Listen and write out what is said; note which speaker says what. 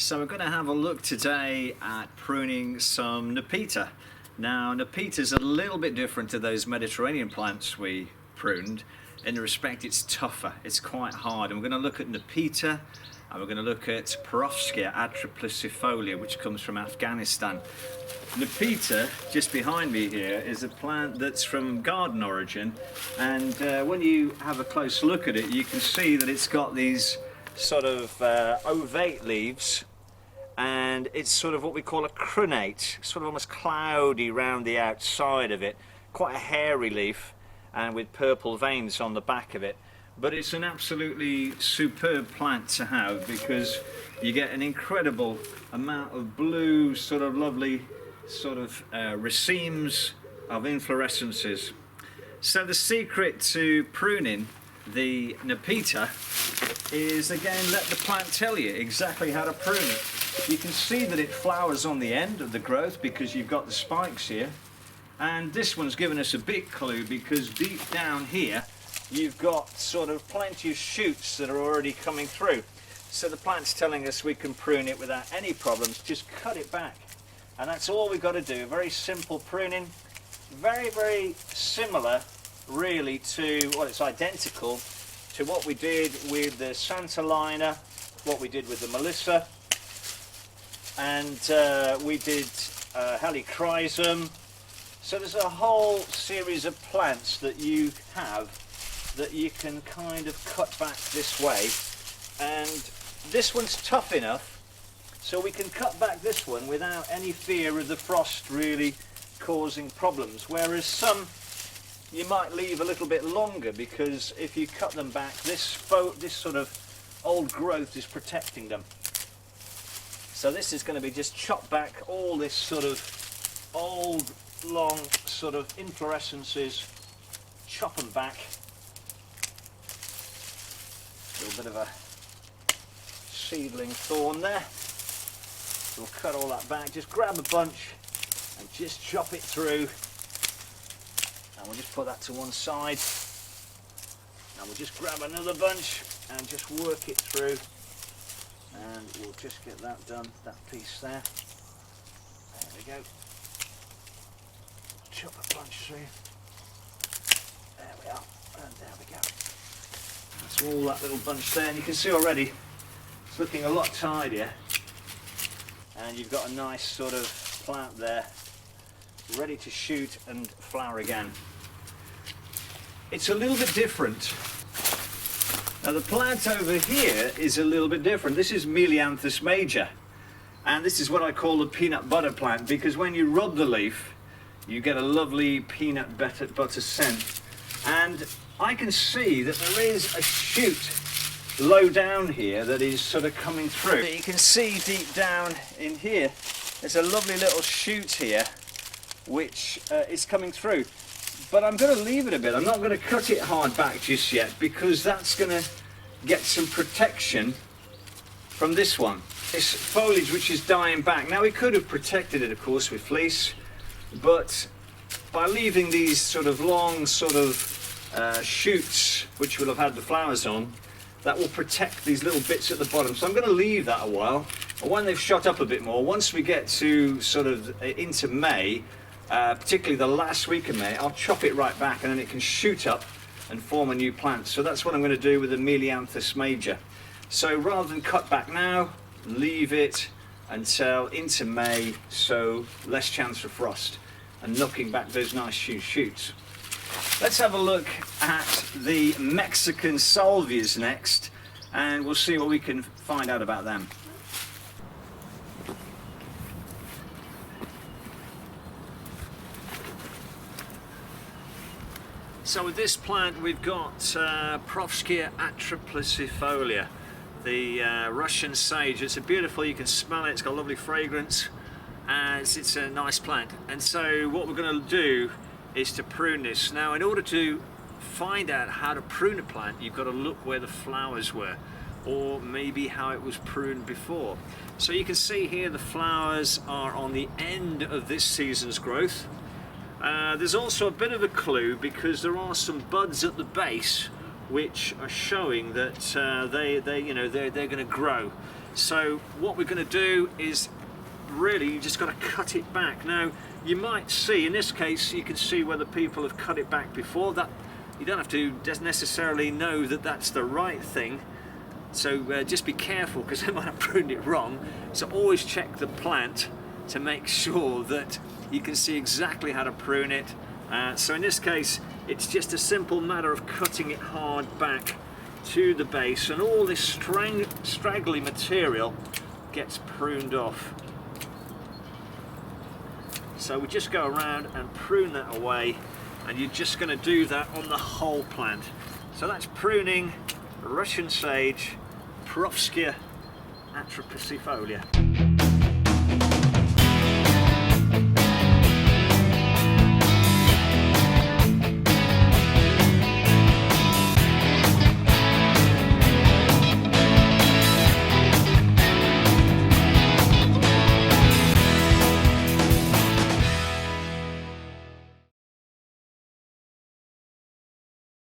Speaker 1: So we're going to have a look today at pruning some Nepeta. Now Nepeta is a little bit different to those Mediterranean plants we pruned in the respect it's tougher, it's quite hard, and we're going to look at Nepeta and we're going to look at Perovskia and which comes from Afghanistan. Nepeta, just behind me here, is a plant that's from garden origin, and when you have a close look at it you can see that it's got these sort of ovate leaves, and it's sort of what we call a crenate, sort of almost cloudy round the outside of it, quite a hairy leaf and with purple veins on the back of it. But it's an absolutely superb plant to have because you get an incredible amount of blue, sort of lovely sort of racemes of inflorescences. So the secret to pruning the Nepeta is, again, let the plant tell you exactly how to prune it. You can see that it flowers on the end of the growth because you've got the spikes here, and this one's given us a big clue because deep down here you've got sort of plenty of shoots that are already coming through. So the plant's telling us we can prune it without any problems, just cut it back. And that's all we've got to do. Very simple pruning, very similar really to, well, it's identical to what we did with the Santa Lina, what we did with the Melissa, and we did Helichrysum. So there's a whole series of plants that you have that you can kind of cut back this way, and this one's tough enough so we can cut back this one without any fear of the frost really causing problems, whereas some you might leave a little bit longer because if you cut them back, this sort of old growth is protecting them. So this is going to be just chop back all this sort of old long sort of inflorescences, chop them back. A little bit of a seedling thorn there. So we'll cut all that back, just grab a bunch and just chop it through. And we'll just put that to one side. And we'll just grab another bunch and just work it through. And we'll just get that done, that piece there. There we go. Chop a bunch through. There we are. And there we go. That's all that little bunch there, and you can see already it's looking a lot tidier, and you've got a nice sort of plant there ready to shoot and flower again. It's a little bit different. Now the plant over here is a little bit different. This is Melianthus major, and this is what I call the peanut butter plant because when you rub the leaf you get a lovely peanut butter scent. And I can see that there is a shoot low down here that is sort of coming through. You can see deep down in here, there's a lovely little shoot here which is coming through. But I'm going to leave it a bit. I'm not going to cut it hard back just yet because that's going to get some protection from this one. This foliage which is dying back. Now we could have protected it, of course, with fleece, but by leaving these sort of long sort of shoots which will have had the flowers on, that will protect these little bits at the bottom. So I'm going to leave that a while, and when they've shot up a bit more, once we get to sort of into May, particularly the last week of May, I'll chop it right back and then it can shoot up and form a new plant. So that's what I'm going to do with the Melianthus major. So rather than cut back now, leave it until into May, so less chance for frost and knocking back those nice shoots. Let's have a look at the Mexican salvias next, and we'll see what we can find out about them. So with this plant we've got Perovskia and the Russian sage. It's a beautiful, you can smell it, it's got a lovely fragrance, and it's a nice plant. And so what we're going to do is to prune this. Now in order to find out how to prune a plant, you've got to look where the flowers were, or maybe how it was pruned before. So you can see here the flowers are on the end of this season's growth. There's also a bit of a clue because there are some buds at the base which are showing that they're going to grow. So what we're going to do is really you just got to cut it back. Now you might see, in this case you can see whether people have cut it back before. That you don't have to necessarily know that that's the right thing, so just be careful, because they might have pruned it wrong. So always check the plant to make sure that you can see exactly how to prune it. So in this case it's just a simple matter of cutting it hard back to the base, and all this straggly material gets pruned off. So we just go around and prune that away, and you're just going to do that on the whole plant. So that's pruning Russian sage, Perovskia and Melianthus.